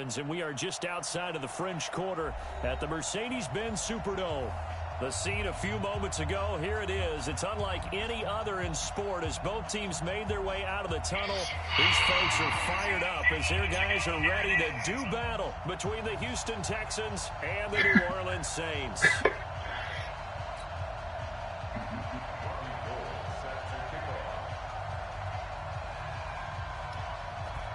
begins, and we are just outside of the French Quarter at the Mercedes-Benz Superdome. The scene a few moments ago, here it is. It's unlike any other in sport as both teams made their way out of the tunnel. These folks are fired up as their guys are ready to do battle between the Houston Texans and the New Orleans Saints.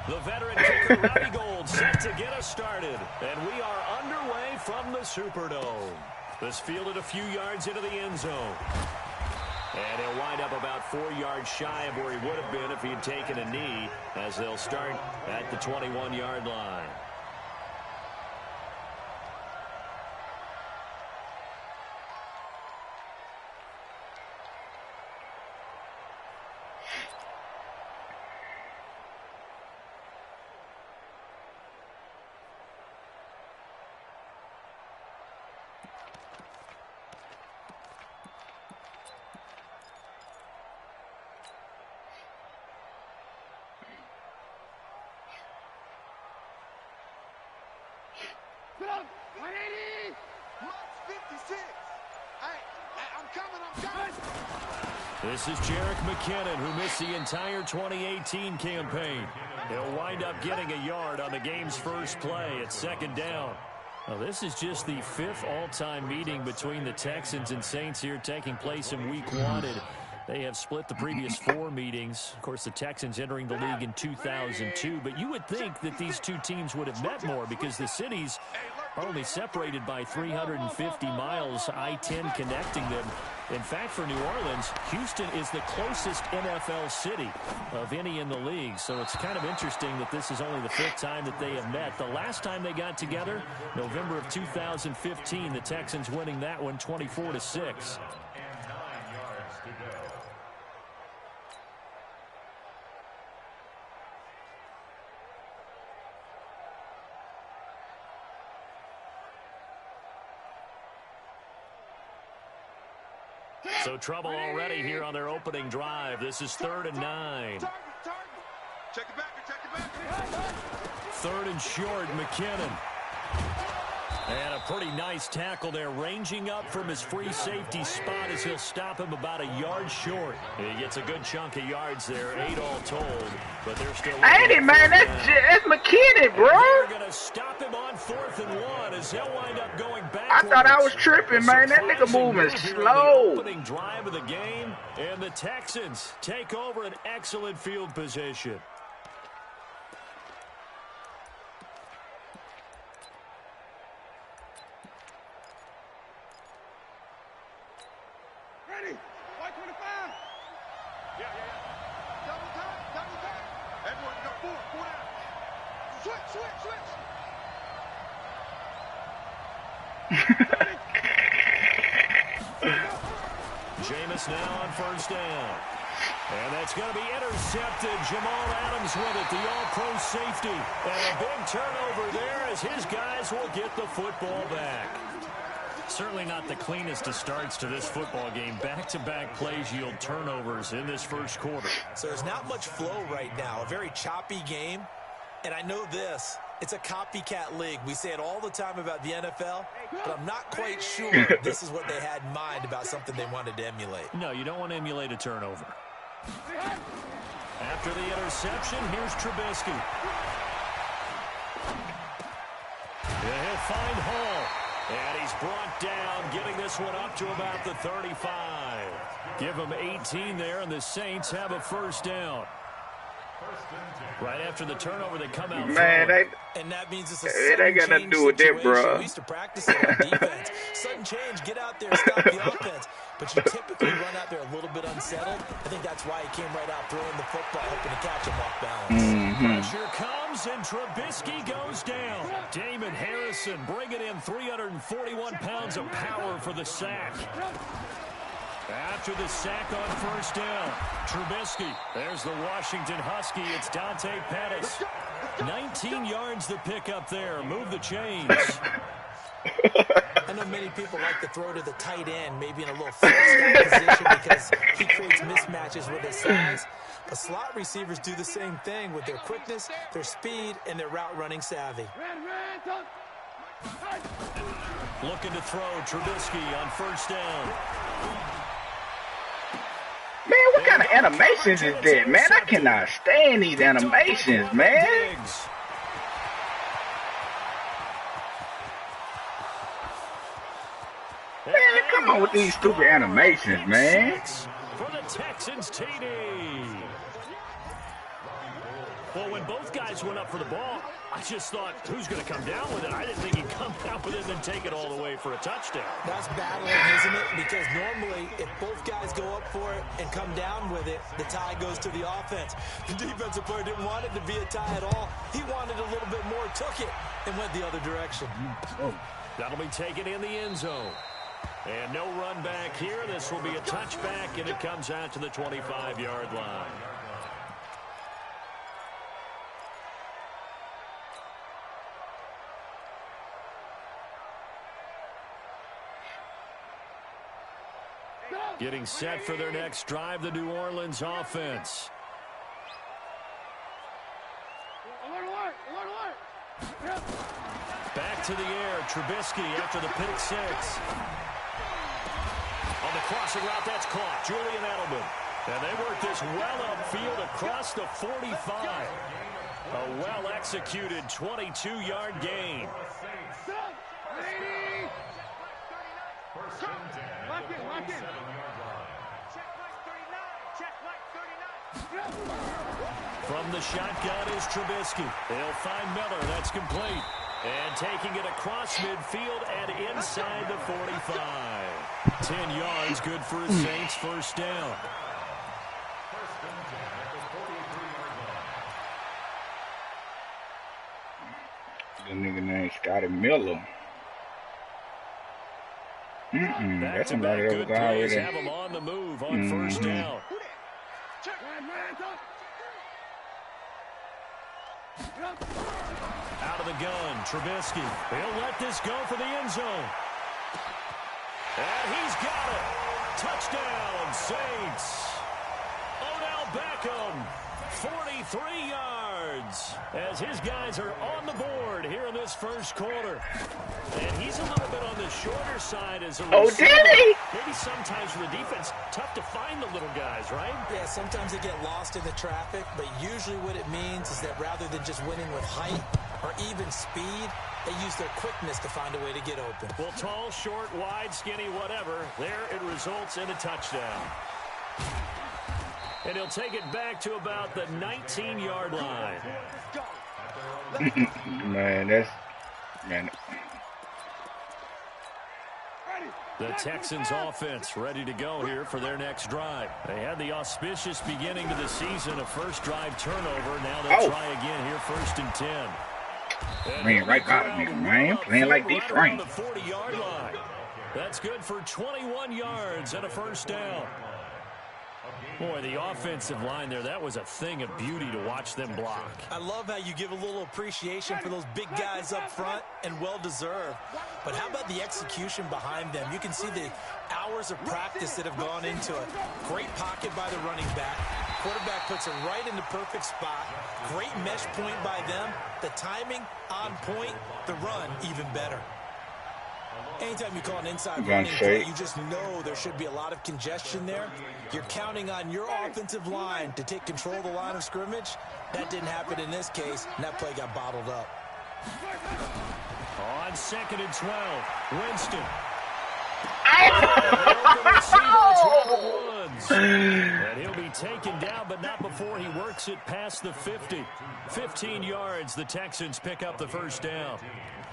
The veteran kicker, Robbie Gould, set to get us started. And we are underway from the Superdome. This fielded a few yards into the end zone. And he'll wind up about 4 yards shy of where he would have been if he had taken a knee, as they'll start at the 21-yard line. Put up 180. Mark 56. I'm coming. This is Jerick McKinnon, who missed the entire 2018 campaign. He'll wind up getting a yard on the game's first play at second down. Now, this is just the 5th all-time meeting between the Texans and Saints here, taking place in Week 1. They have split the previous 4 meetings. Of course, the Texans entering the league in 2002. But you would think that these two teams would have met more because the cities are only separated by 350 miles, I-10 connecting them. In fact, for New Orleans, Houston is the closest NFL city of any in the league. So it's kind of interesting that this is only the 5th time that they have met. The last time they got together, November of 2015, the Texans winning that one 24-6. So trouble already here on their opening drive. This is 3rd and 9. Check it back. 3rd and short, McKinnon. And a pretty nice tackle there, ranging up from his free safety spot as he'll stop him about a yard short. He gets a good chunk of yards there, 8 all told, but they're still... Ain't it, man? That's McKinnon, bro. They're going to stop him on 4th and 1 as he'll wind up going back. I thought I was tripping, man. That nigga moving slow. Opening drive of the game, and the Texans take over an excellent field position. Ready. White 25. Yeah. Double time. Everyone got 4 down. Switch. Jameis now on 1st down. And that's going to be intercepted. Jamal Adams with it, the all-pro safety. And a big turnover there as his guys will get the football back. Certainly not the cleanest of starts to this football game. Back-to-back plays yield turnovers in this first quarter. So there's not much flow right now. A very choppy game. And I know this. It's a copycat league. We say it all the time about the NFL, but I'm not quite sure this is what they had in mind about something they wanted to emulate. No, you don't want to emulate a turnover. After the interception, here's Trubisky. Yeah, he'll find Hall. And he's brought down, getting this one up to about the 35. Give him 18 there, and the Saints have a 1st down. Right after the turnover, they come out. Man, and that means it's a it ain't got nothing to do with that, bro. We used to practice it on defense. Sudden change, get out there, stop the offense. But you typically run out there a little bit unsettled. I think that's why he came right out throwing the football, hoping to catch him off balance. Pressure comes, and Trubisky goes down. Damon Harrison bringing in 341 pounds of power for the sack. After the sack on 1st down, Trubisky. There's the Washington Husky. It's Dante Pettis. 19 yards to pick up there. Move the chains. I know many people like to throw to the tight end, maybe in a little flat position because he creates mismatches with his size. But slot receivers do the same thing with their quickness, their speed, and their route running savvy. Looking to throw Trubisky on first down. Man, what kind of animations is that, man? I cannot stand these animations, man. Man, come on with these stupid animations, man. For the Texans, TD. Well, when both guys went up for the ball, I just thought, who's going to come down with it? I didn't think he'd come down with it and then take it all the way for a touchdown. That's battling, isn't it? Because normally, if both guys go up for it and come down with it, the tie goes to the offense. The defensive player didn't want it to be a tie at all. He wanted a little bit more, took it, and went the other direction. That'll be taken in the end zone. And no run back here. This will be a touchback, and it comes out to the 25-yard line. Getting set for their next drive, the New Orleans offense. Back to the air, Trubisky after the pick six. On the crossing route, that's caught. Julian Edelman. And they work this well upfield across the 45. A well-executed 22-yard gain. From the shotgun is Trubisky. They'll find Miller. That's complete. And taking it across midfield and inside the 45. 10 yards, good for a Saints first down. The nigga named Scotty Miller. That's somebody that was already. Have him on the move on first down. Out of the gun, Trubisky. He'll let this go for the end zone. And he's got it. Touchdown, Saints. Odell Beckham, 43 yards. As his guys are on the board here in this first quarter. And he's a little bit on the shorter side as a receiver. Oh, did he? Maybe sometimes for the defense, tough to find the little guys, right? Yeah, sometimes they get lost in the traffic, but usually what it means is that rather than just winning with height or even speed, they use their quickness to find a way to get open. Well, tall, short, wide, skinny, whatever, there it results in a touchdown. And he'll take it back to about the 19-yard line. Man. The Texans offense ready to go here for their next drive. They had the auspicious beginning to the season, a first drive turnover. Now they'll try again here, first and 10. Man, right by the nigga, man. Playing like these Frank. The 40-yard line. That's good for 21 yards and a first down. Boy, the offensive line there, that was a thing of beauty to watch them block. I love how you give a little appreciation for those big guys up front, and well-deserved. But how about the execution behind them? You can see the hours of practice that have gone into it. Great pocket by the running back. Quarterback puts it right in the perfect spot. Great mesh point by them. The timing on point. The run even better. Anytime you call an inside running play, you just know there should be a lot of congestion there. You're counting on your offensive line to take control of the line of scrimmage. That didn't happen in this case, and that play got bottled up. On 2nd and 12, Winston. And he'll be taken down, but not before he works it past the 50. 15 yards, the Texans pick up the first down.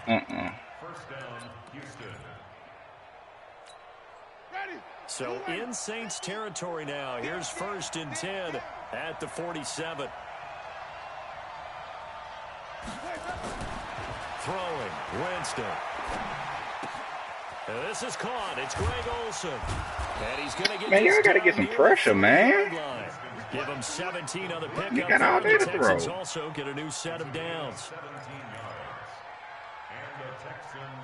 First down, Houston. So in Saints territory now. Here's 1st and 10 at the 47. Throwing, Winston. And this is caught. It's Greg Olsen. And he's going to get man, y'all got to get some pressure, man. Give him 17 on the pickup. You got all day to Texans throw. also get a new set of downs. 17 yards. And the Texans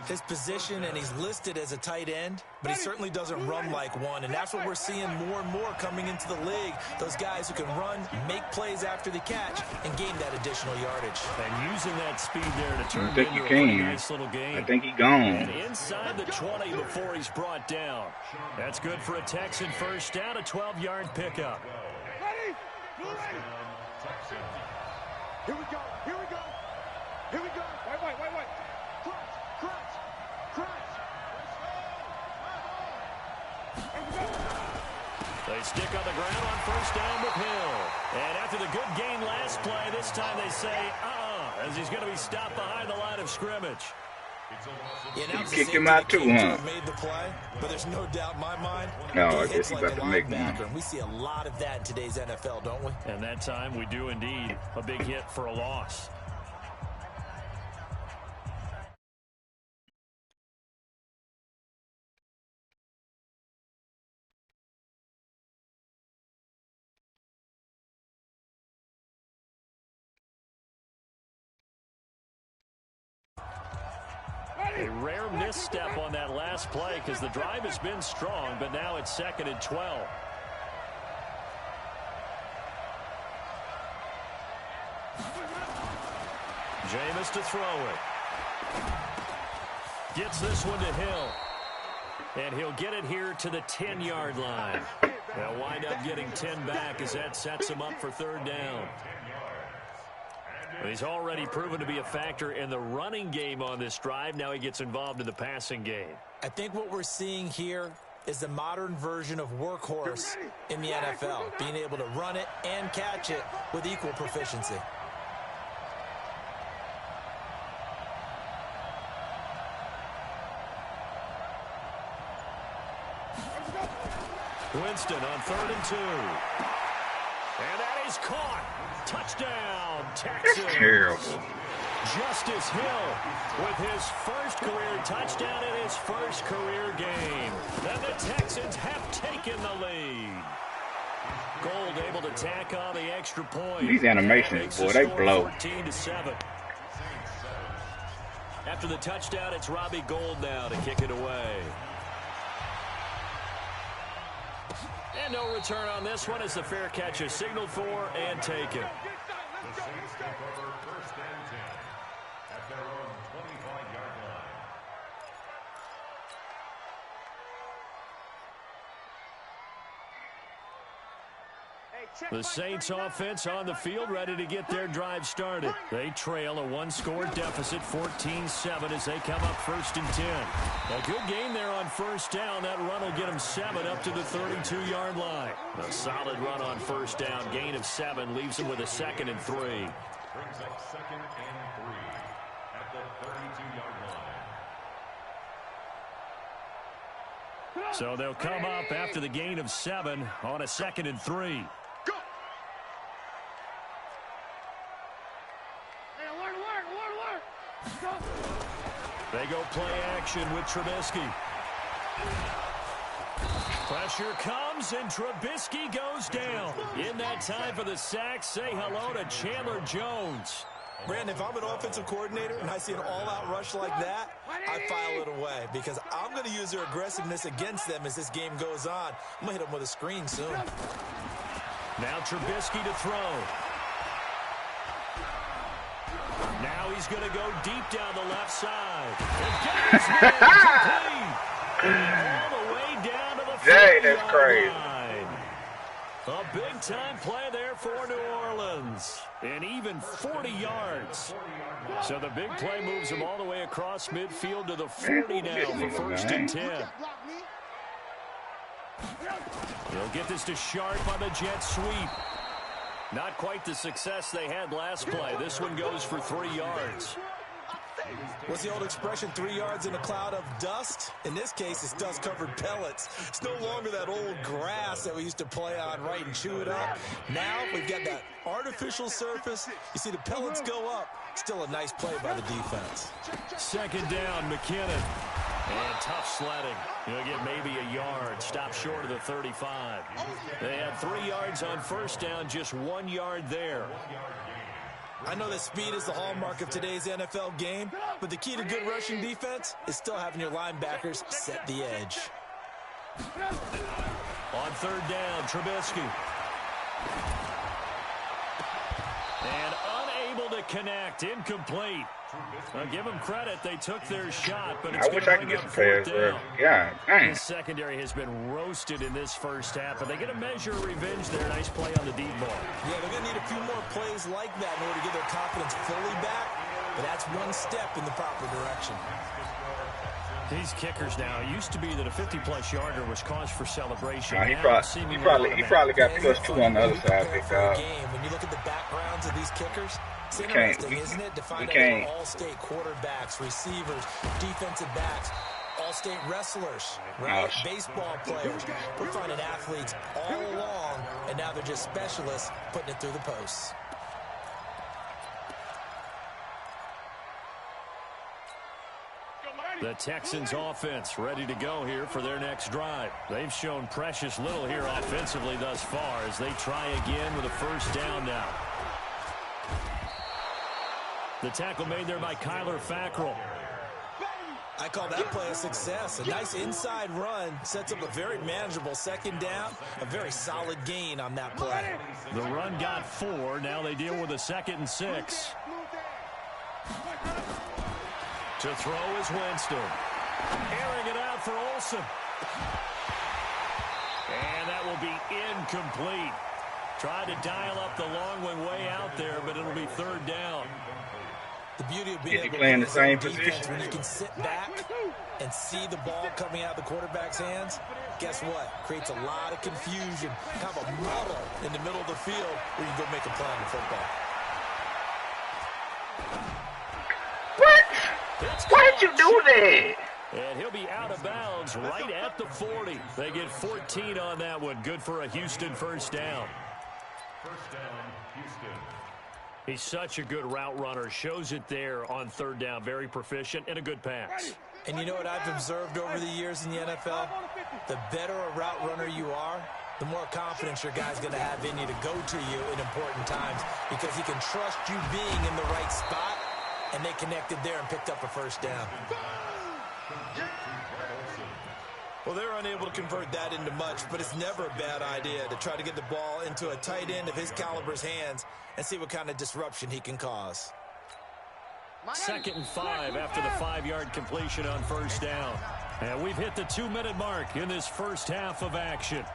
his position, and he's listed as a tight end, but he certainly doesn't run like one, and that's what we're seeing more and more coming into the league. Those guys who can run, make plays after the catch, and gain that additional yardage. And using that speed there to turn it into a pretty nice little game. I think he's gone. And inside the 20 before he's brought down. That's good for a Texan first down, a 12-yard pickup. Ready? Ready? Here we go. Here we go. Here we go. Wait. Crunch. They stick on the ground on first down with Hill. And after the good gain last play, this time they say, as he's going to be stopped behind the line of scrimmage. You kick him out too, huh? Made the play, but there's no doubt in my mind. No, I guess he's about to make one. We see a lot of that in today's NFL, don't we? And that time we do indeed. A big hit for a loss. A rare misstep on that last play because the drive has been strong, but now it's 2nd and 12. Jameis to throw it. Gets this one to Hill. And he'll get it here to the 10-yard line. They'll wind up getting 10 back as that sets him up for 3rd down. He's already proven to be a factor in the running game on this drive. Now he gets involved in the passing game. I think what we're seeing here is the modern version of workhorse in the NFL, being able to run it and catch it with equal proficiency. Winston on 3rd and 2. And that is caught. Touchdown, Texans. That's terrible. Justice Hill with his first career touchdown in his first career game. And the Texans have taken the lead. Gold able to tack on the extra point. These animations, boy, they blow. 14-7. After the touchdown, it's Robbie Gould now to kick it away. And no return on this one as the fair catch is signaled for and taken. The Saints take over 1st and 10 at their own 25-yard line. The Saints offense on the field ready to get their drive started. They trail a 1-score deficit, 14-7 as they come up 1st and 10. A good game there on first down. That run will get them 7 up to the 32-yard line. A solid run on first down. Gain of 7 leaves them with a 2nd and 3. Brings up 2nd and 3 at the 32-yard line. So they'll come up after the gain of 7 on a 2nd and 3. They go play action with Trubisky. Pressure comes, and Trubisky goes down. In that time for the sack, say hello to Chandler Jones. Brandon, if I'm an offensive coordinator and I see an all-out rush like that, I file it away because I'm going to use their aggressiveness against them as this game goes on. I'm going to hit them with a screen soon. Now Trubisky to throw. Now he's going to go deep down the left side. All the way down to the 40-yard line. A big-time play there for New Orleans. And even 40 yards. So the big play moves them all the way across midfield to the 40 now for 1st and 10. They'll get this to Sharp on the jet sweep. Not quite the success they had last play. This one goes for 3 yards. What's the old expression, 3 yards in a cloud of dust? In this case, it's dust-covered pellets. It's no longer that old grass that we used to play on, right, and chew it up. Now we've got that artificial surface. You see the pellets go up. Still a nice play by the defense. 2nd down, McKinnon. And tough sledding. He'll get maybe a yard. Stop short of the 35. They had 3 yards on first down, just 1 yard there. I know that speed is the hallmark of today's NFL game, but the key to good rushing defense is still having your linebackers set the edge. On third down, Trubisky. And unable to connect, incomplete. Give them credit, they took their shot, but it's I wish I could get some players there. Yeah, dang. The secondary has been roasted in this first half, but they get a measure of revenge there. Nice play on the deep ball. Yeah, they're going to need a few more plays like that in order to get their confidence fully back, but that's one step in the proper direction. These kickers now, it used to be that a 50-plus yarder was cause for celebration. He probably got +2 on the other side, big dog. When you look at the backgrounds of these kickers, it's interesting, isn't it, to find out all-state quarterbacks, receivers, defensive backs, all-state wrestlers, right? Baseball players. We're finding athletes all along, and now they're just specialists putting it through the posts. The Texans offense ready to go here for their next drive. They've shown precious little here offensively thus far as they try again with a first down now. The tackle made there by Kyler Fackrell. I call that play a success. A nice inside run sets up a very manageable second down. A very solid gain on that play. The run got 4. Now they deal with a 2nd and 6. To throw is Winston. Airing it out for Olsen. And that will be incomplete. Tried to dial up the long one way out there, but it'll be third down. The beauty of being able to play in the same defense position when you can sit back and see the ball coming out of the quarterback's hands, guess what? Creates a lot of confusion, kind of a muddle in the middle of the field where you go make a play on the football. Why'd you do that? And he'll be out of bounds right at the 40. They get 14 on that one. Good for a Houston first down. First down, Houston. He's such a good route runner. Shows it there on third down. Very proficient and a good pass. And you know what I've observed over the years in the NFL? The better a route runner you are, the more confidence your guy's going to have in you to go to you in important times because he can trust you being in the right spot, and they connected there and picked up a first down. Well, they're unable to convert that into much, but it's never a bad idea to try to get the ball into a tight end of his caliber's hands and see what kind of disruption he can cause. 2nd and 5 after the 5-yard completion on first down. And we've hit the 2-minute mark in this first half of action.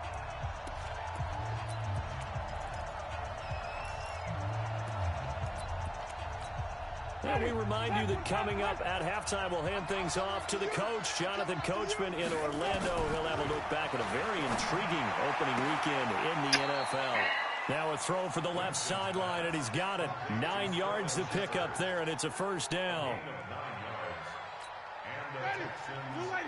And we remind you that coming up at halftime, we'll hand things off to the coach, Jonathan Coachman in Orlando. He'll have a look back at a very intriguing opening weekend in the NFL. Now a throw for the left sideline, and he's got it. 9 yards to pick up there, and it's a first down.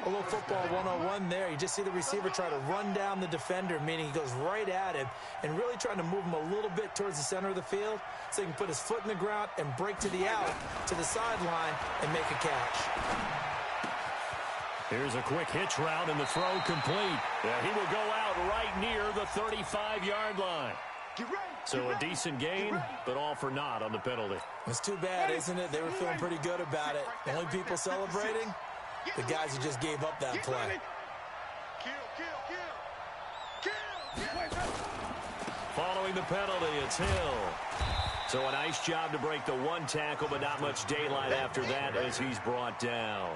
A little football 101 there. You just see the receiver try to run down the defender, meaning he goes right at him and really trying to move him a little bit towards the center of the field so he can put his foot in the ground and break to the out, to the sideline, and make a catch. Here's a quick hitch route, and the throw complete. He will go out right near the 35-yard line. So a decent gain, but all for naught on the penalty. It's too bad, isn't it? They were feeling pretty good about it. The only people celebrating, the guys who just gave up that play. Following the penalty, it's Hill. So a nice job to break the one tackle, but not much daylight after that as he's brought down.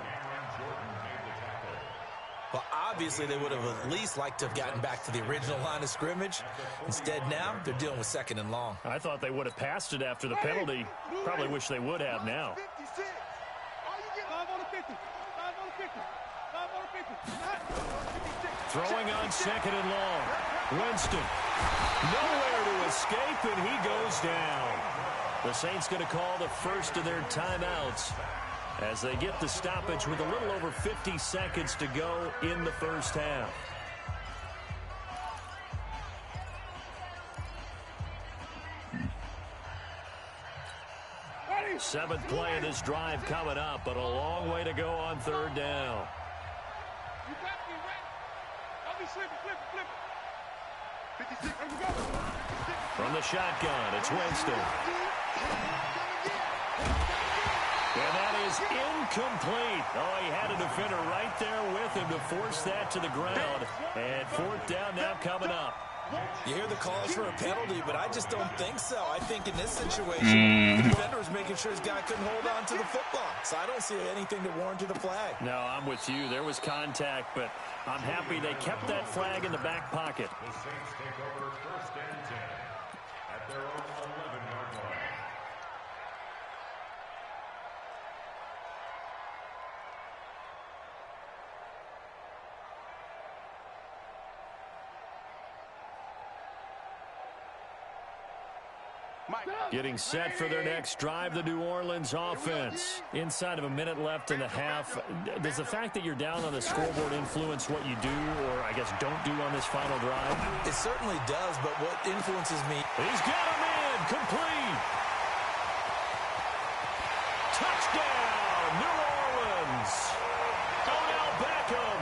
Well, obviously, they would have at least liked to have gotten back to the original line of scrimmage. Instead, now, they're dealing with 2nd and long. I thought they would have passed it after the penalty. Probably wish they would have now. Throwing on 2nd and long. Winston. Nowhere to escape, and he goes down. The Saints going to call the first of their timeouts as they get the stoppage with a little over 50 seconds to go in the first half. Seventh play of this drive coming up, but a long way to go on third down. From the shotgun, it's Winston. And that is incomplete. Oh, he had a defender right there with him to force that to the ground. And fourth down now coming up. You hear the calls for a penalty, but I just don't think so. I think in this situation, the defender was making sure his guy couldn't hold on to the football. So I don't see anything that warranted a flag. No, I'm with you. There was contact, but I'm happy they kept that flag in the back pocket. The Saints take over first and 10 at their own 11-yard line. Getting set for their next drive, the New Orleans offense. Inside of a minute left in the half, does the fact that you're down on the scoreboard influence what you do or, I guess, don't do on this final drive? It certainly does, but what influences me... He's got him in, complete. Touchdown, New Orleans. Odell Beckham,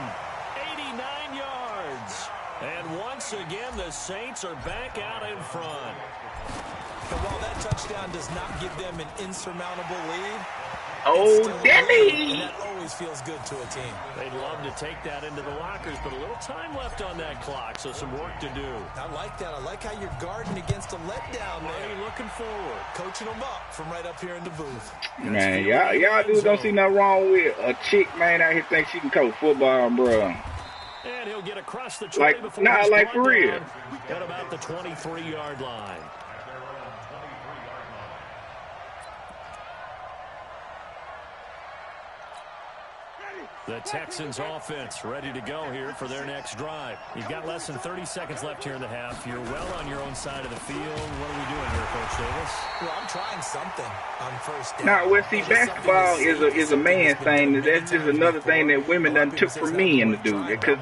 89 yards. And once again, the Saints are back out in front. And while that touchdown does not give them an insurmountable lead, Oh, and Denny! that always feels good to a team. They'd love to take that into the lockers, but a little time left on that clock, so some work to do. I like that. I like how you're guarding against a letdown there. Looking forward. Coaching them up from right up here in the booth. Man, y'all dudes don't see nothing wrong with a chick, man, out here think she can coach football, bro. And he'll get across the 20 before nah, he's like for brought real. down at about the 23-yard line. The Texans offense ready to go here for their next drive. You've got less than 30 seconds left here in the half. You're well on your own side of the field. What are we doing here, Coach Davis? Well, I'm trying something on first down. Now, well, see, basketball is a man's thing. That's just another thing that women done took from men to do. Because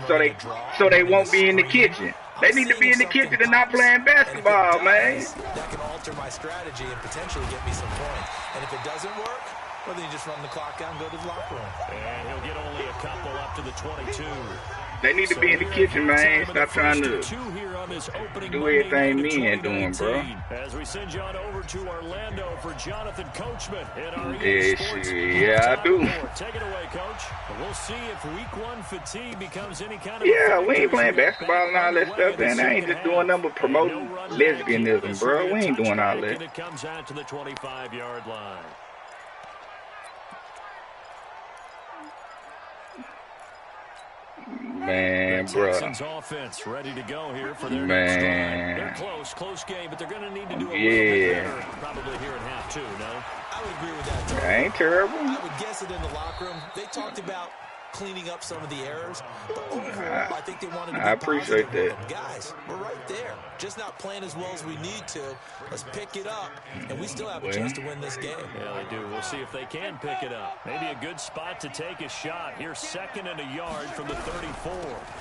so they won't be in the kitchen. They need to be in the kitchen and not playing basketball, man. That can alter my strategy and potentially get me some points. And if it doesn't work, well, then you just run the clock out and go to the locker room. And he'll get only a couple up to the 22. They need to be in the kitchen, man. Stop trying to do everything men doing, bro. As we send you on over to Orlando for Jonathan Coachman in our Yeah, I do. Take it away, Coach. And we'll see if week one fatigue becomes any kind of... Yeah, we ain't playing basketball and all that stuff, man. I ain't just doing nothing but promoting lesbianism, bro. We ain't doing all that. It comes out to the 25-yard line. Man, bro. Texans offense ready to go here for their next drive. They're close game, but they're going to need to do a little bit better probably here in half two, no? I would agree with that, Tony. Ain't terrible. I would guess it in the locker room. They talked about cleaning up some of the errors, but overall, I think they wanted to be appreciate positive. that. Guys, we're right there. Just not playing as well as we need to. Let's pick it up, and we still have a chance to win this game. Yeah, they do. We'll see if they can pick it up. Maybe a good spot to take a shot. Here's 2nd and a yard from the 34.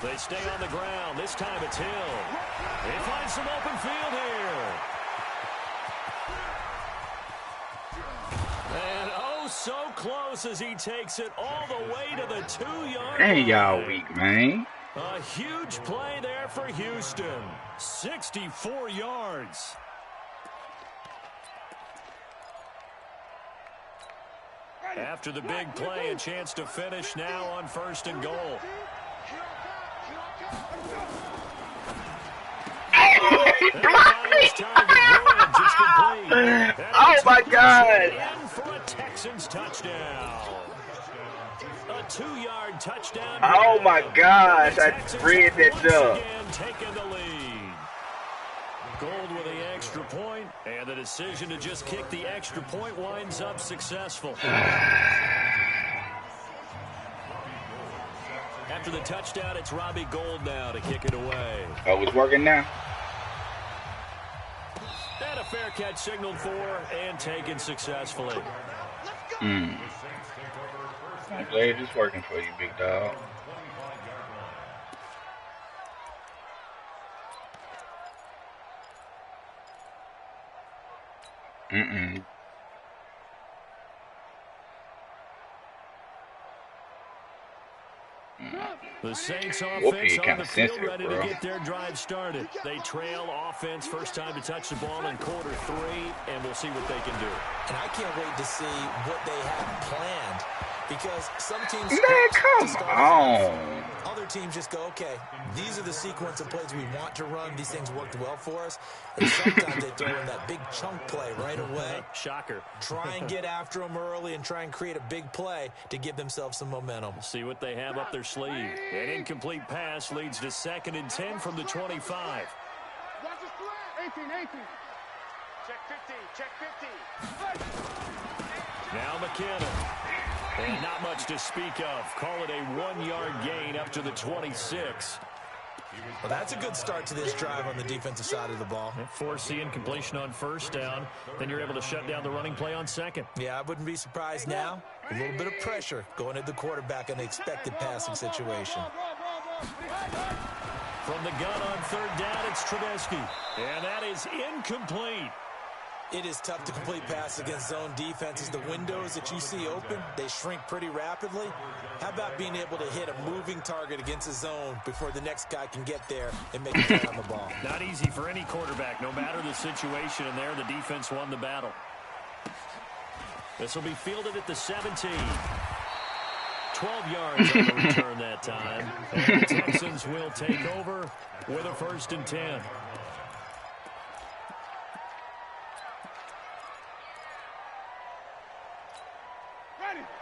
They stay on the ground. This time it's Hill. They find some open field here. And oh, so close as he takes it all the way to the 2-yard line. Ain't y'all weak, man. A huge play there for Houston. 64 yards. After the big play, a chance to finish now on 1st and goal. Block me! Oh, my God. And for a Texans touchdown. A 2-yard touchdown. Oh, my gosh. I read that up. Taking the lead. Gold with the extra point, and the decision to just kick the extra point winds up successful. After the touchdown, it's Robbie Gould now to kick it away. Oh, it's working now? And a fair catch signaled for and taken successfully. I'm glad it's working for you, big dog. The Saints Warfare offense on kinda the field sensitive, ready bro. to get their drive started. They trail offense first time to touch the ball in quarter 3, and we'll see what they can do. And I can't wait to see what they have planned, because some teams Man, script to come start on. other teams just go, okay, these are the sequence of plays we want to run. These things worked well for us. And sometimes they throw in that big chunk play right away. Shocker. Try and get after them early and try and create a big play to give themselves some momentum. See what they have up their sleeve. An incomplete pass leads to 2nd and 10 from the 25. Watch the slant. 18. Check 50. Check 50. Now McKinnon. And not much to speak of. Call it a 1-yard gain up to the 26. Well, that's a good start to this drive on the defensive side of the ball. Force the incompletion on first down. Then you're able to shut down the running play on second. Yeah, I wouldn't be surprised now. A little bit of pressure going at the quarterback in the expected passing situation. From the gun on 3rd down, it's Trubisky. And that is incomplete. It is tough to complete passes against zone defenses. The windows that you see open, they shrink pretty rapidly. How about being able to hit a moving target against a zone before the next guy can get there and make a play on the ball? Not easy for any quarterback, no matter the situation, and there the defense won the battle. This will be fielded at the 17. 12 yards on the return that time. And the Texans will take over with a 1st and 10.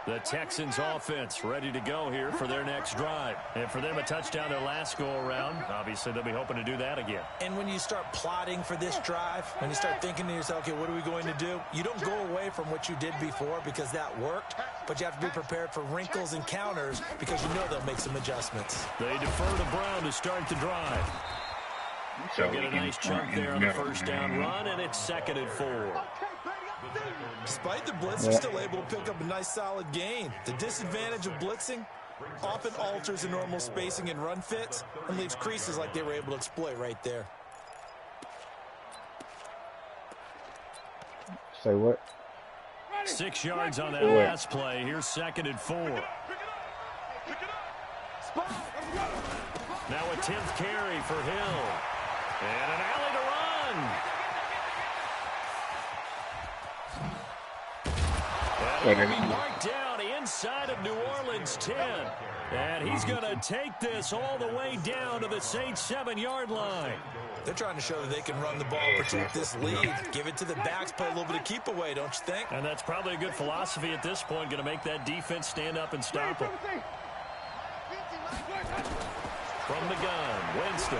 The Texans offense ready to go here for their next drive. And for them, a touchdown their last go-around. Obviously, they'll be hoping to do that again. And when you start plotting for this drive, when you start thinking to yourself, okay, what are we going to do? You don't go away from what you did before because that worked, but you have to be prepared for wrinkles and counters because you know they'll make some adjustments. They defer to Brown to start the drive. So Get a nice chunk there on the first down run, and it's 2nd and 4. Despite the blitz, they're still able to pick up a nice solid gain. The disadvantage of blitzing often alters the normal spacing and run fits and leaves creases like they were able to exploit right there. Say what? 6 yards on that last play. Here's 2nd and 4. Now a 10th carry for Hill. And an alley to run. And he'll be marked down inside of New Orleans 10. And he's going to take this all the way down to the Saints 7-yard line. They're trying to show that they can run the ball, protect this lead, give it to the backs, play a little bit of keep away, don't you think? And that's probably a good philosophy at this point, going to make that defense stand up and stop them. From the gun, Winston.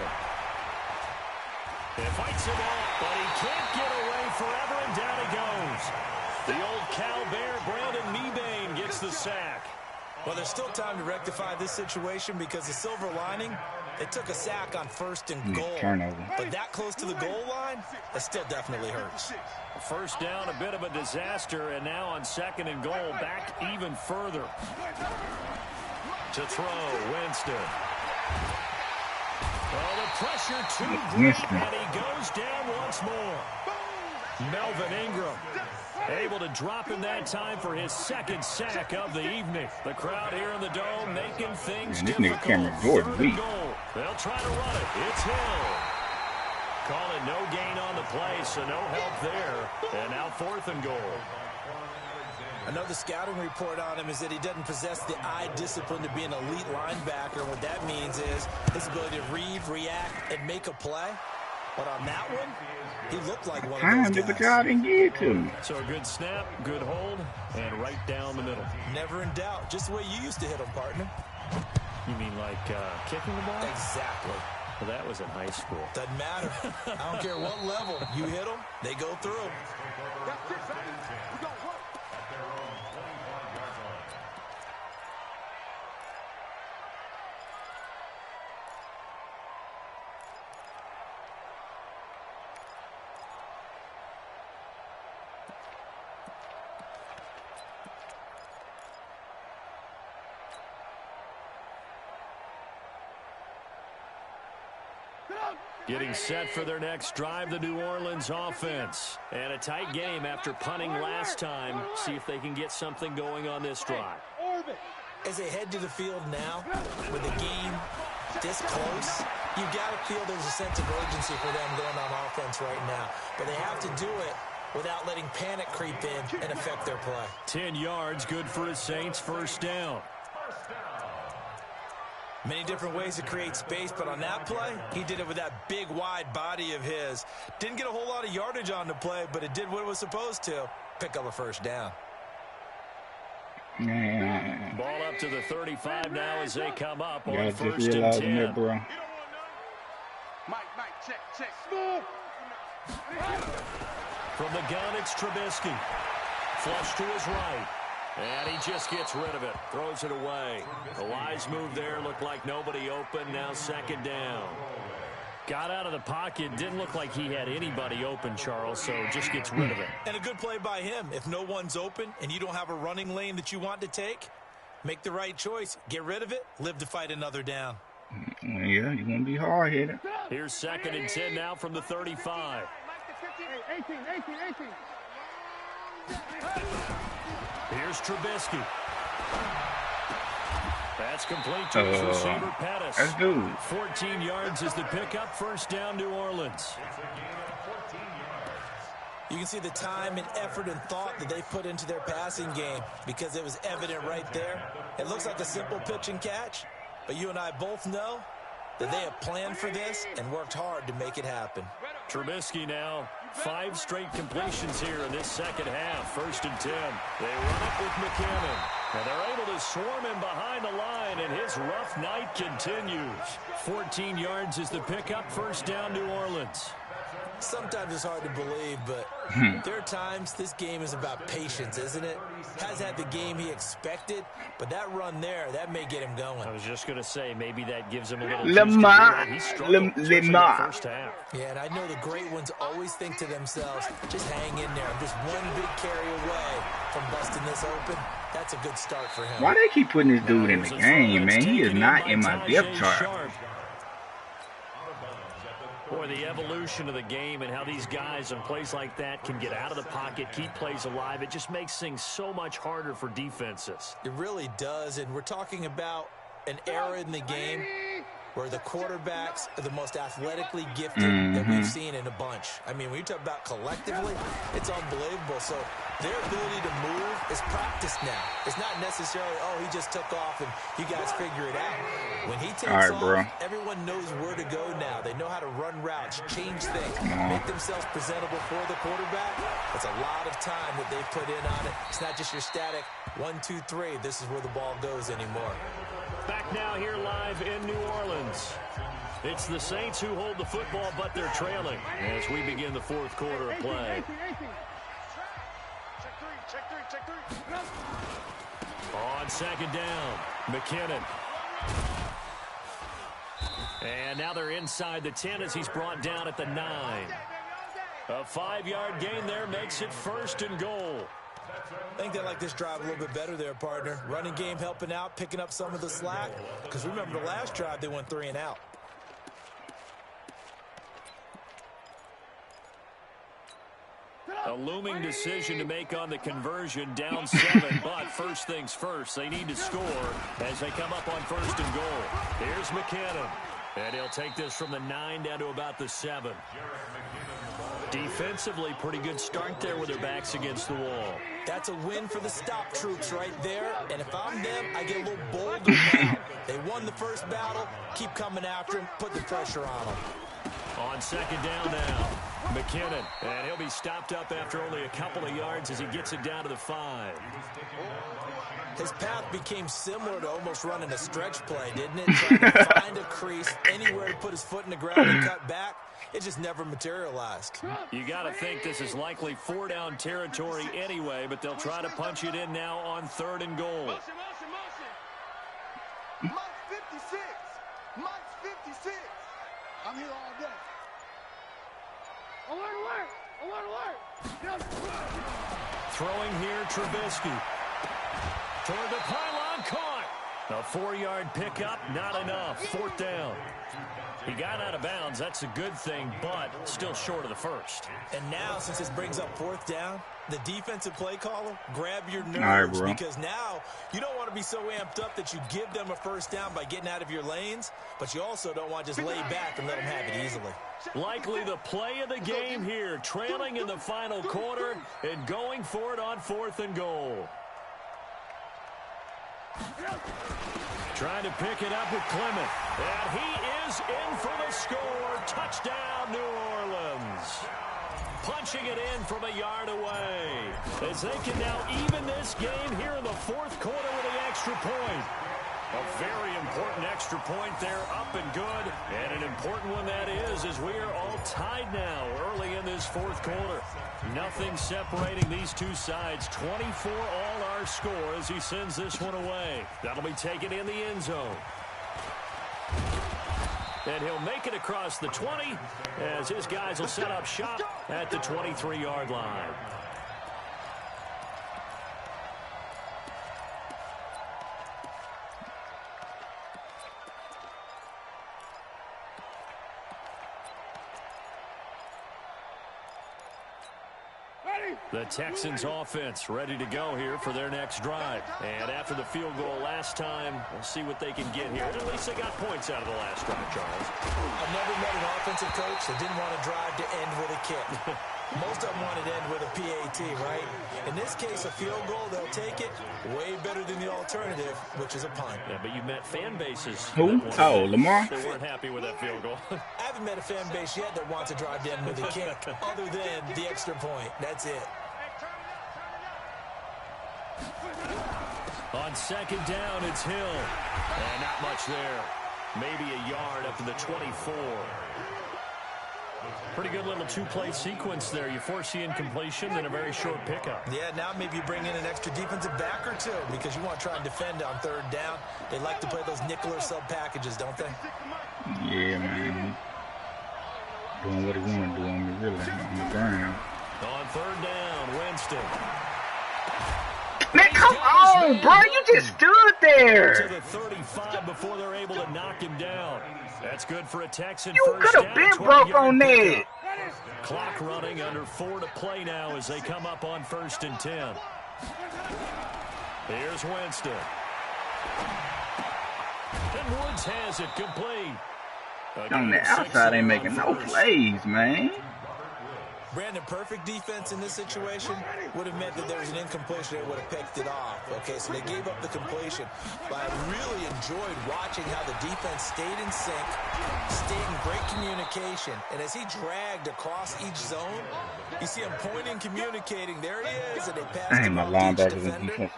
It fights him off, but he can't get away forever, and down he goes. The old Cal Bear, Brandon Mebane, gets the sack. Well, there's still time to rectify this situation because the silver lining, they took a sack on 1st and goal. Turnover. But that close to the goal line, that still definitely hurts. First down, a bit of a disaster, and now on 2nd and goal, back even further. To throw, Winston. Oh, the pressure too great, and he goes down once more. Melvin Ingram able to drop him that time for his 2nd sack of the evening. The crowd here in the Dome making things Man, this difficult. nigga Cameron Jordan 3rd weak. and goal. They'll try to run it. It's Hill. Call it no gain on the play, so no help there. And now 4th and goal. Another scouting report on him is that he doesn't possess the eye discipline to be an elite linebacker. What that means is his ability to read, react, and make a play. But on that one, he looked like one of those But guys. y'all didn't get it to me. So a good snap, good hold, and right down the middle. Never in doubt. Just the way you used to hit him, partner. You mean like kicking the ball? Exactly. Well, that was in high school. Doesn't matter. I don't care what level. You hit them, they go through. Getting set for their next drive, the New Orleans offense. And a tight game after punting last time. See if they can get something going on this drive. As they head to the field now, with the game this close, you've got to feel there's a sense of urgency for them going on offense right now. But they have to do it without letting panic creep in and affect their play. 10 yards, good for his Saints, first down. Many different ways to create space, but on that play, he did it with that big, wide body of his. Didn't get a whole lot of yardage on the play, but it did what it was supposed to. Pick up a first down. Ball up to the 35 now as they come up on first and 10. That, bro. Mike, check. From the gun, it's Trubisky. Flush to his right. And he just gets rid of it. Throws it away. The wise move there. Looked like nobody open. Now second down. Got out of the pocket. Didn't look like he had anybody open, Charles, so just gets rid of it. And a good play by him. If no one's open and you don't have a running lane that you want to take, make the right choice. Get rid of it. Live to fight another down. Yeah, you're going to be hard-headed. Here's second and 10 now from the 35. 18. Here's Trubisky. That's complete to his receiver, Pettis. That's good. 14 yards is the pickup. First down, New Orleans. You can see the time and effort and thought that they put into their passing game because it was evident right there. It looks like a simple pitch and catch, but you and I both know that they have planned for this and worked hard to make it happen. Trubisky now, 5 straight completions here in this second half. First and 10. They run it with McKinnon. And they're able to swarm him behind the line, and his rough night continues. 14 yards is the pickup. First down, New Orleans. Sometimes it's hard to believe, but there are times this game is about patience, isn't it? Has had the game he expected, but that run there, that may get him going. I was just going to say, maybe that gives him a little Lamar. first half. Yeah, and I know the great ones always think to themselves, just hang in there. I'm just one big carry away from busting this open. That's a good start for him. Why they keep putting this dude in the game, man? He is not in my depth chart. Boy, the evolution of the game and how these guys in plays like that can get out of the pocket, keep plays alive, it just makes things so much harder for defenses. It really does, and we're talking about an era in the game where the quarterbacks are the most athletically gifted that we've seen in a bunch. I mean, when you talk about collectively, it's unbelievable. So their ability to move is practiced now. It's not necessarily, oh, he just took off and you guys figure it out. When he takes off, everyone knows where to go now. They know how to run routes, change things, make themselves presentable for the quarterback. That's a lot of time that they put in on it. It's not just your static 1, 2, 3. This is where the ball goes anymore. Back now here live in New Orleans. It's the Saints who hold the football, but they're trailing as we begin the fourth quarter of play. Check three. On second down, McKinnon. And now they're inside the 10 as he's brought down at the 9. A 5-yard gain there makes it first and goal. I think they like this drive a little bit better there, partner. Running game helping out, picking up some of the slack. Because remember, the last drive, they went 3 and out. A looming decision to make on the conversion, down 7. But first things first, they need to score as they come up on first and goal. Here's McKinnon. And he'll take this from the 9 down to about the 7. Defensively, pretty good start there with their backs against the wall. That's a win for the stop troops right there. And if I'm them, I get a little bolder now. They won the first battle. Keep coming after him. Put the pressure on him. On second down now, McKinnon. And he'll be stopped up after only a couple of yards as he gets it down to the 5. His path became similar to almost running a stretch play, didn't it? Trying to find a crease, anywhere to put his foot in the ground and cut back. It just never materialized. You got to think this is likely 4-down territory anyway, but they'll try to punch it in now on 3rd and goal. Motion. Mike's 56. I'm here all day. Alert. Throwing here, Trubisky. Toward the pylon, caught. A 4-yard pickup, not enough. 4th down. He got out of bounds. That's a good thing, but still short of the first. And now, since this brings up 4th down, the defensive play caller, grab your nerves, All right, because now you don't want to be so amped up that you give them a 1st down by getting out of your lanes, but you also don't want to just lay back and let them have it easily. Likely the play of the game here, trailing in the final quarter and going for it on 4th and goal. Trying to pick it up with Clement. And he is in for the score. Touchdown, New Orleans. Punching it in from a yard away. As they can now even this game here in the 4th quarter with the extra point. A very important extra point there, up and good. And an important one that is, as we are all tied now early in this 4th quarter. Nothing separating these two sides. 24 all our score as he sends this one away. That'll be taken in the end zone. And he'll make it across the 20 as his guys will set up shop at the 23-yard line. The Texans offense ready to go here for their next drive. And after the field goal last time, we'll see what they can get here. And at least they got points out of the last drive, Charles. I've never met an offensive coach that didn't want a drive to end with a kick. Most of them want it to end with a PAT, right? In this case, a field goal, they'll take it. Way better than the alternative, which is a punt. Yeah, but you've met fan bases. Who? Oh, Lamar? They weren't happy with that field goal. I haven't met a fan base yet that wants a drive to end with a kick, other than the extra point. That's it. On 2nd down, it's Hill. And not much there. Maybe a yard up to the 24. Pretty good little 2-play sequence there. You force the incompletion, then a very short pickup. Yeah, now maybe you bring in an extra defensive back or two because you want to try and defend on 3rd down. They like to play those nickel or sub packages, don't they? Yeah, man. Doing what he want to do on me, really, on the ground. On 3rd down, Winston. Man, come on, bro. You just stood there. To the 35 before they're able to knock him down. That's good for a Texan. You could have been broke on that. Clock running, under 4 to play now as they come up on 1st and 10. Here's Winston. And Woods has it complete. On the outside, ain't making no plays, man. Brandon, perfect defense in this situation would have meant that there was an incompletion that would have picked it off. Okay, so they gave up the completion. But I really enjoyed watching how the defense stayed in sync, stayed in great communication. And as he dragged across each zone, you see him pointing, communicating. There he is, and they passed him off to each defender.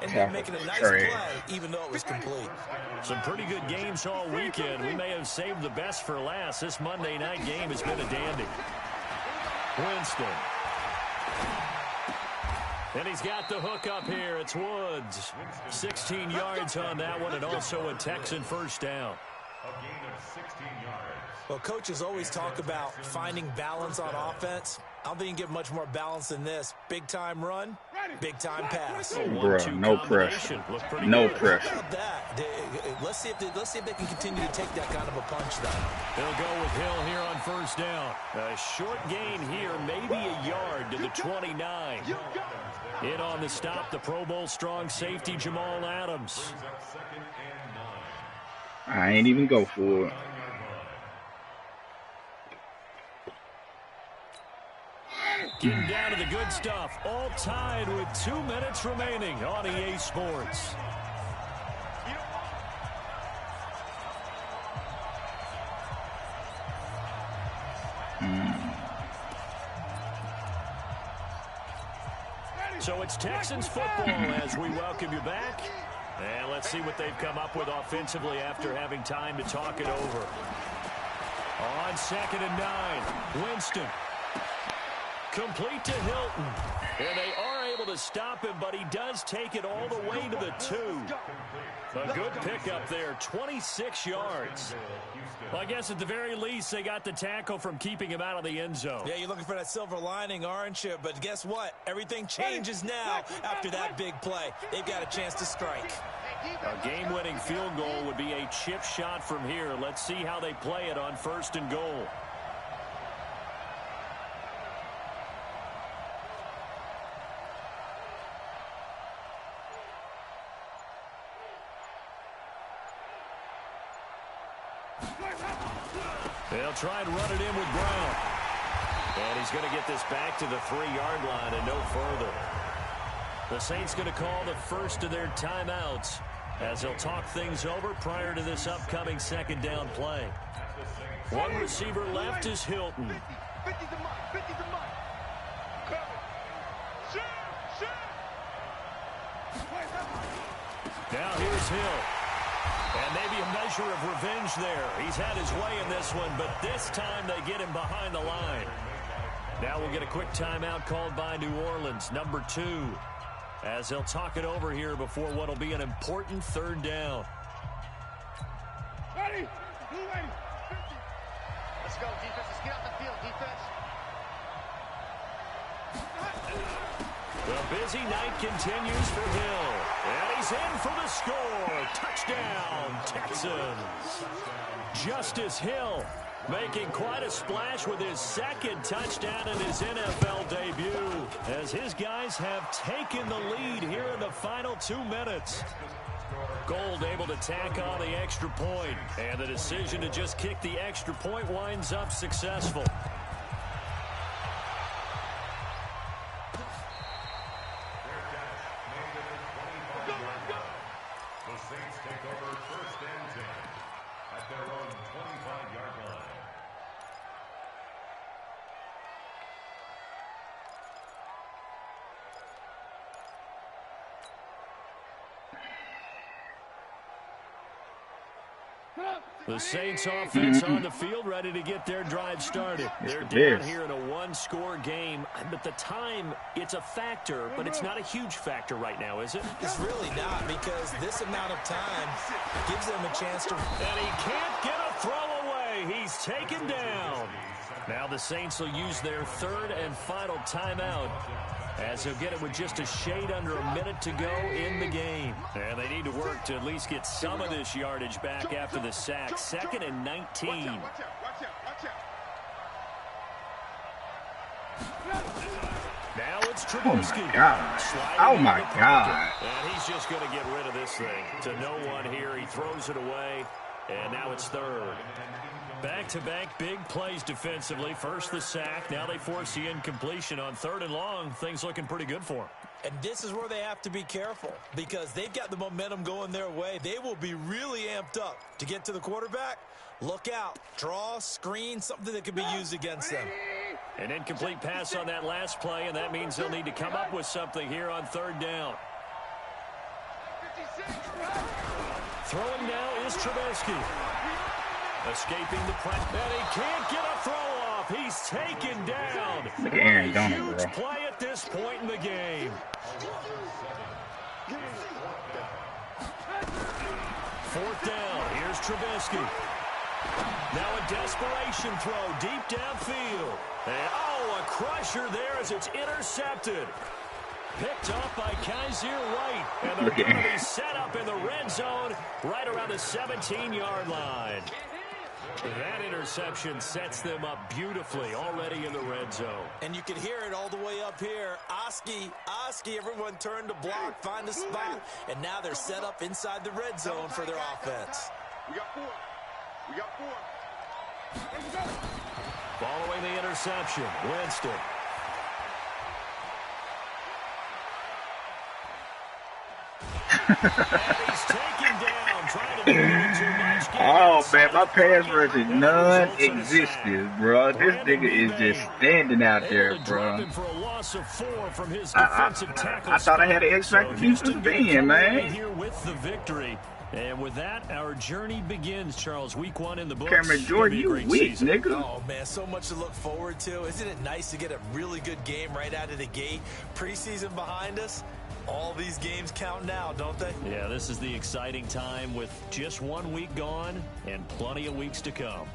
And then making a nice play, even though it was complete. Some pretty good games all weekend. We may have saved the best for last. This Monday night game has been a dandy. Winston. And he's got the hook up here. It's Woods. 16 yards on that one, and also a Texan 1st down. A gain of 16 yards. Well, coaches always talk about finding balance on offense. I don't think you can get much more balance than this. Big-time run, big-time pass. Bro, no pressure. No pressure. How about that? Let's see if they can continue to take that kind of a punch, though. They'll go with Hill here on 1st down. A short gain here, maybe a yard to the 29. In on the stop, the Pro Bowl strong safety, Jamal Adams. I ain't even go for it. Getting down to the good stuff. All tied with 2 minutes remaining on EA Sports. So it's Texans football as we welcome you back. And let's see what they've come up with offensively after having time to talk it over. On 2nd and 9, Winston. Complete to Hilton. And they are able to stop him, but he does take it all the way to the 2. A good pickup there, 26 yards. Well, I guess at the very least, they got the tackle from keeping him out of the end zone. Yeah, you're looking for that silver lining, aren't you? But guess what? Everything changes now after that big play. They've got a chance to strike. A game-winning field goal would be a chip shot from here. Let's see how they play it on 1st and goal. They'll try and run it in with Brown. And he's going to get this back to the 3-yard line and no further. The Saints going to call the first of their timeouts as they'll talk things over prior to this upcoming 2nd down play. One receiver left is Hilton. 50's a mark. 50's a mark. Now here's Hill. And maybe a measure of revenge there. He's had his way in this one, but this time they get him behind the line. Now we'll get a quick timeout called by New Orleans, number 2, as they'll talk it over here before what will be an important 3rd down. Ready? Ready? 50. Let's go, defense. Let's get off the field, defense. The busy night continues for Hill. And he's in for the score. Touchdown, Texans. Justice Hill making quite a splash with his 2nd touchdown in his NFL debut, as his guys have taken the lead here in the final 2 minutes. Gold able to tack on the extra point, and the decision to just kick the extra point winds up successful. The Saints offense on the field, ready to get their drive started. They're down here in a 1-score game, but the time, it's a factor, but it's not a huge factor right now, is it? It's really not, because this amount of time gives them a chance to... And he can't get a throw away. He's taken down. Now the Saints will use their 3rd and final timeout, as they'll get it with just a shade under a minute to go in the game. And they need to work to at least get some of this yardage back after the sack. 2nd and 19. Watch out. Now it's Trubisky. Oh, my God. Oh, my God. And he's just going to get rid of this thing. To no one here. He throws it away. And now it's 3rd. Back-to-back big plays defensively. First the sack. Now they force the incompletion on 3rd and long. Things looking pretty good for them. And this is where they have to be careful, because they've got the momentum going their way. They will be really amped up to get to the quarterback. Look out. Draw, screen, something that can be used against them. An incomplete pass on that last play, and that means they'll need to come up with something here on 3rd down. 56. Throwing now is Trubisky. Escaping the press, and he can't get a throw off. He's taken down. Look at Aaron Donald, Huge bro. play at this point in the game. 4th down. Here's Trubisky. Now a desperation throw deep downfield. And, a crusher there as it's intercepted. Picked off by Kaiser White. And they're going to be set up in the red zone right around the 17-yard line. That interception sets them up beautifully already in the red zone. And you can hear it all the way up here. Oski, everyone turned to block, find a spot. And now they're set up inside the red zone for their offense. We got 4. Following the interception, Winston. And he's taken down, trying to do too much. Oh, man, my pass rush is non-existent, bro. This nigga is just standing out there, bro. For a loss of 4 from his defensive tackle. I thought I had an X-Factor defensive being, man. Here with the victory. And with that, our journey begins, Charles. Week 1 in the books. Cameron Jordan, you weak, nigga. Oh, man, so much to look forward to. Isn't it nice to get a really good game right out of the gate? Preseason behind us. All these games count now, don't they? Yeah, this is the exciting time with just 1 week gone and plenty of weeks to come.